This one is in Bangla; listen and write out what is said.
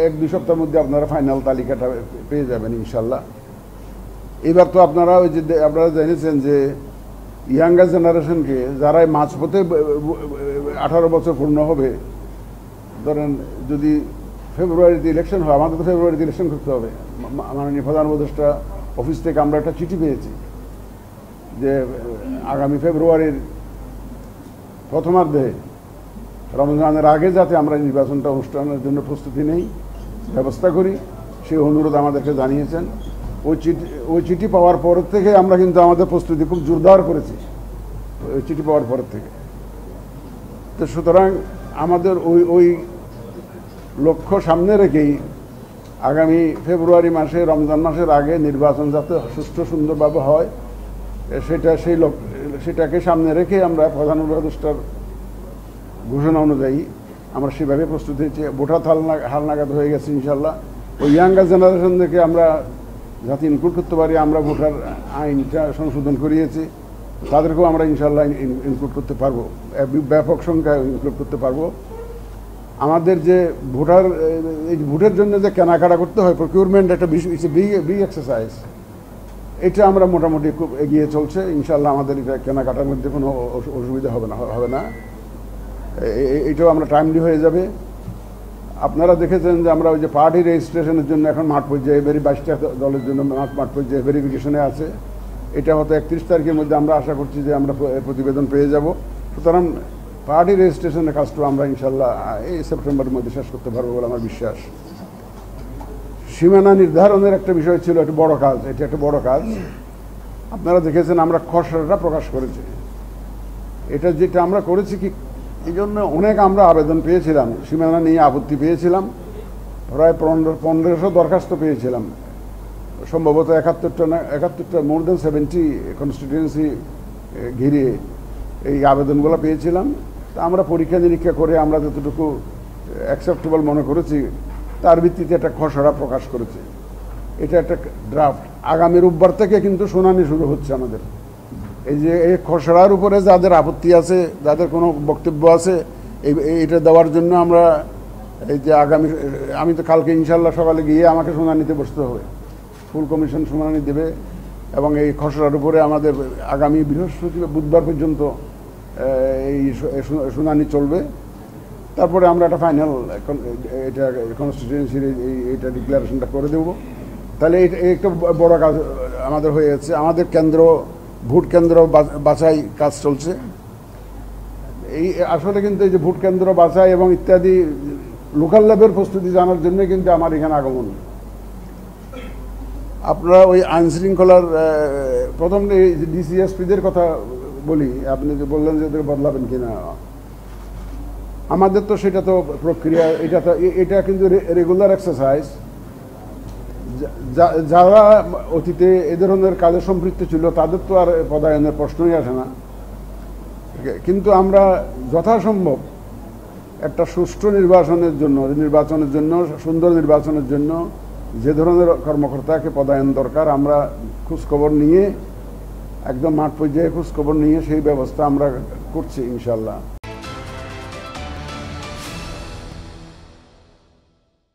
1-2 সপ্তাহের মধ্যে আপনারা ফাইনাল তালিকাটা পেয়ে যাবেন ইনশাল্লাহ। এবার তো আপনারা ওই যে আপনারা জেনেছেন যে ইয়াঙ্গার জেনারেশনকে যারা মাঝপথে 18 বছর পূর্ণ হবে, ধরেন যদি ফেব্রুয়ারিতে ইলেকশন হয়, আমাদের তো ফেব্রুয়ারিতে ইলেকশন করতে হবে। মাননীয় প্রধান উপদেষ্টা অফিস থেকে আমরা একটা চিঠি পেয়েছি যে আগামী ফেব্রুয়ারির প্রথমার্ধে রমজানের আগে যাতে আমরা নির্বাচনটা অনুষ্ঠানের জন্য প্রস্তুতি নেই, ব্যবস্থা করি, সেই অনুরোধ আমাদেরকে জানিয়েছেন। ওই চিঠি পাওয়ার পর থেকে আমরা কিন্তু আমাদের প্রস্তুতি খুব জোরদার করেছি, ওই চিঠি পাওয়ার পর থেকে। তো সুতরাং আমাদের ওই লক্ষ্য সামনে রেখেই আগামী ফেব্রুয়ারি মাসে, রমজান মাসের আগে নির্বাচন যাতে সুষ্ঠু সুন্দরভাবে হয় সেটাকে সামনে রেখে আমরা প্রধান উপদেষ্টার ঘোষণা অনুযায়ী আমরা সেভাবে প্রস্তুত হয়েছি। ভোটার হালনাগাদ হয়ে গেছে ইনশাল্লাহ। ওই ইয়াঙ্গার জেনারেশনদেরকে আমরা যাতে ইনক্লুড করতে পারি, আমরা ভোটার আইনটা সংশোধন করিয়েছি, তাদেরকেও আমরা ইনশাল্লাহ ইনক্লুড করতে পারবো, ব্যাপক সংখ্যায় ইনক্লুড করতে পারবো। আমাদের যে ভোটের জন্য যে কেনাকাটা করতে হয়, প্রকিউরমেন্ট একটা বিগ এক্সারসাইজ, এটা আমরা মোটামুটি খুব এগিয়ে চলছে ইনশাল্লাহ। আমাদের এটা কেনাকাটার মধ্যে কোনো অসুবিধা হবে না। এটাও আমরা টাইমলি হয়ে যাবে। আপনারা দেখেছেন যে আমরা ওই যে পার্টি রেজিস্ট্রেশনের জন্য এখন মাঠ পর্যায়ে 22টা দলের জন্য মাঠ পর্যায়ে ভেরিফিকেশনে আছে। এটা হয়তো 31 তারিখের মধ্যে আমরা আশা করছি যে আমরা প্রতিবেদন পেয়ে যাব। সুতরাং পার্টি রেজিস্ট্রেশনের কাজটা আমরা ইনশাল্লাহ এই সেপ্টেম্বরের মধ্যে শেষ করতে পারবো বলে আমার বিশ্বাস। সীমানা নির্ধারণের একটা বিষয় ছিল, একটা বড় কাজ, এটা একটা বড় কাজ। আপনারা দেখেছেন আমরা খসড়াটা প্রকাশ করেছি। এটা যেটা আমরা করেছি কি, এই জন্য অনেক আমরা আবেদন পেয়েছিলাম, সীমানা নিয়ে আপত্তি পেয়েছিলাম, প্রায় 1500 দরখাস্ত পেয়েছিলাম, সম্ভবত 71টা মোর দেন 70 কনস্টিটিউয়েন্সি ঘিরে এই আবেদনগুলো পেয়েছিলাম। তা আমরা পরীক্ষা নিরীক্ষা করে আমরা যতটুকু অ্যাকসেপ্টেবল মনে করেছি তার ভিত্তিতে একটা খসড়া প্রকাশ করেছি। এটা একটা ড্রাফট। আগামী রোববার থেকে কিন্তু শুনানি শুরু হচ্ছে আমাদের। এই যে এই খসড়ার উপরে যাদের আপত্তি আছে, যাদের কোনো বক্তব্য আছে, এইটা দেওয়ার জন্য আমরা এই যে আমি তো কালকে ইনশাল্লাহ সকালে গিয়ে আমাকে শুনানিতে বসতে হবে, ফুল কমিশন শুনানি দেবে এবং এই খসড়ার উপরে আমাদের আগামী বুধবার পর্যন্ত এই শুনানি চলবে। তারপরে আমরা একটা ফাইনাল এটা কনস্টিটিউয়েন্সির এইটা ডিক্লারেশনটা করে দেবো। তাহলে একটা বড় কাজ আমাদের হয়ে যাচ্ছে। আমাদের ভোট কেন্দ্র বাছাই কাজ চলছে। এই আসলে কিন্তু এই যে ভোট কেন্দ্র বাছাই এবং ইত্যাদি লোকাল লেভেল প্রস্তুতি জানার জন্য কিন্তু আমার এখানে আগমন। আপনারা ওই আইন শৃঙ্খলার প্রথম ডিসিএসপিদের কথা বলি, আপনি যে বললেন যে ওদের বদলাবেন কিনা, আমাদের তো সেটা তো প্রক্রিয়া, এটা কিন্তু রেগুলার এক্সারসাইজ। যারা অতীতে এ ধরনের কাজে সম্পৃক্ত ছিল তাদের তো আর পদায়নের প্রশ্নই আসে না। কিন্তু আমরা যথাসম্ভব একটা সুষ্ঠু নির্বাচনের জন্য সুন্দর নির্বাচনের জন্য যে ধরনের কর্মকর্তাকে পদায়ন দরকার আমরা খোঁজখবর নিয়ে, একদম মাঠ পর্যায়ে খোঁজখবর নিয়ে সেই ব্যবস্থা আমরা করছি ইনশাল্লাহ।